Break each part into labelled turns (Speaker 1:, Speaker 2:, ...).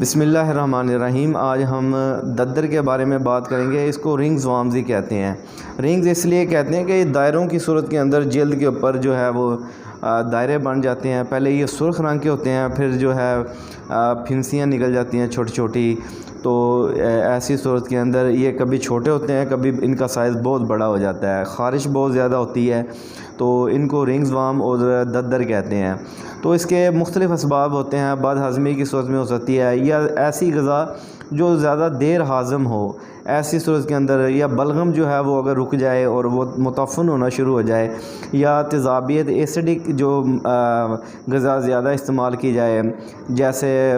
Speaker 1: بسم اللہ الرحمن الرحیم۔ آج ہم ددر کے بارے میں بات کریں گے۔ اس کو رنگز وارمز ہی کہتے ہیں۔ رنگز اس لیے کہتے ہیں کہ یہ دائروں کی صورت کے اندر جلد کے اوپر جو ہے وہ دائرے بن جاتے ہیں۔ پہلے یہ سرخ رنگ کے ہوتے ہیں، پھر جو ہے پھنسیاں نکل جاتی ہیں چھوٹی چھوٹی۔ تو ایسی صورت کے اندر یہ کبھی چھوٹے ہوتے ہیں، کبھی ان کا سائز بہت بڑا ہو جاتا ہے۔ خارش بہت زیادہ ہوتی ہے تو ان کو رنگز وارم اور ددر کہتے ہیں۔ تو اس کے مختلف اسباب ہوتے ہیں۔ بد ہضمی کی صورت میں ہو سکتی ہے، یا ایسی غذا جو زیادہ دیر ہاضم ہو، ایسی صورت کے اندر، یا بلغم جو ہے وہ اگر رک جائے اور وہ متعفن ہونا شروع ہو جائے، یا تیزابیت ایسیڈک جو غذا زیادہ استعمال کی جائے، جیسے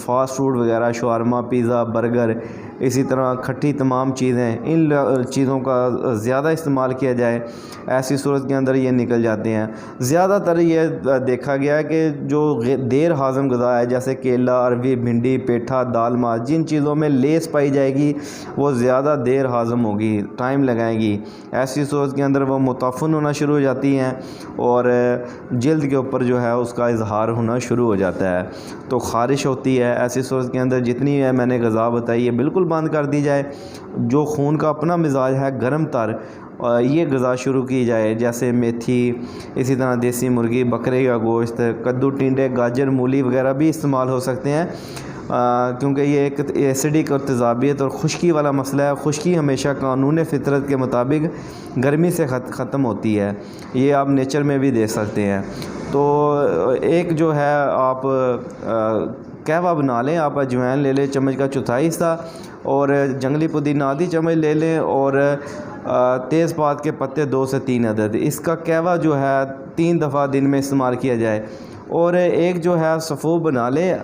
Speaker 1: فاسٹ فوڈ وغیرہ، شاورما، پیزا، برگر، اسی طرح کھٹی تمام چیزیں، ان چیزوں کا زیادہ استعمال کیا جائے، ایسی صورت کے اندر یہ نکل جاتے ہیں۔ زیادہ تر یہ دیکھا گیا ہے کہ جو دیر ہاضم غذا ہے، جیسے کیلا، اروی، بھنڈی، پیٹھا، دال، ماس، جن چیزوں میں لیس پائی جائے گی وہ زیادہ دیر ہاضم ہوگی، ٹائم لگائے گی۔ ایسی صورت کے اندر وہ متعفن ہونا شروع ہو جاتی ہیں اور جلد کے اوپر جو ہے اس کا اظہار ہونا شروع ہو جاتا ہے، تو خارش ہوتی ہے۔ ایسی صورت کے اندر جتنی ہے میں نے غذا بتائی یہ بالکل بند کر دی جائے۔ جو خون کا اپنا مزاج ہے گرم تر، یہ غذا شروع کی جائے، جیسے میتھی، اسی طرح دیسی مرغی، بکرے کا گوشت، کدو، ٹینڈے، گاجر، مولی وغیرہ بھی استعمال ہو سکتے ہیں، کیونکہ یہ ایک ایسیڈک اور تیزابیت اور خشکی والا مسئلہ ہے۔ خشکی ہمیشہ قانون فطرت کے مطابق گرمی سے ختم ہوتی ہے، یہ آپ نیچر میں بھی دیکھ سکتے ہیں۔ تو ایک جو ہے آپ قہوہ بنا لیں، آپ اجوائن لے لیں چمچ کا چوتھائی حصہ، اور جنگلی پودینہ آدھی چمچ لے لیں، اور تیز پات کے پتے 2 سے 3 عدد۔ اس کا قہوہ جو ہے 3 دفعہ دن میں استعمال کیا جائے۔ اور ایک جو ہے سفوف بنا لیں۔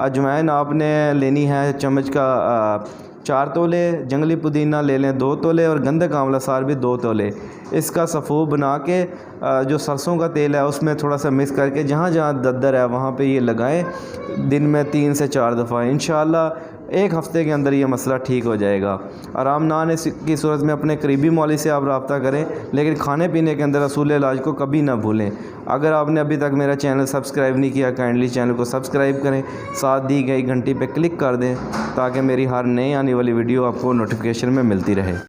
Speaker 1: اجوائن آپ نے لینی ہے چمچ کا 4 تولے، جنگلی پودینہ لے لیں 2 تولے، اور گندھک آملہ سار بھی 2 تولے۔ اس کا سفوف بنا کے جو سرسوں کا تیل ہے اس میں تھوڑا سا مکس کر کے جہاں جہاں ددر ہے وہاں پہ یہ لگائیں دن میں 3 سے 4 دفعہ۔ انشاءاللہ 1 ہفتے کے اندر یہ مسئلہ ٹھیک ہو جائے گا۔ آرام نہ آنے کی صورت میں اپنے قریبی مولی سے آپ رابطہ کریں، لیکن کھانے پینے کے اندر اصول علاج کو کبھی نہ بھولیں۔ اگر آپ نے ابھی تک میرا چینل سبسکرائب نہیں کیا، کائنڈلی چینل کو سبسکرائب کریں، ساتھ دی گئی گھنٹی پہ کلک کر دیں تاکہ میری ہر نئی آنے والی ویڈیو آپ کو نوٹیفیکیشن میں ملتی رہے۔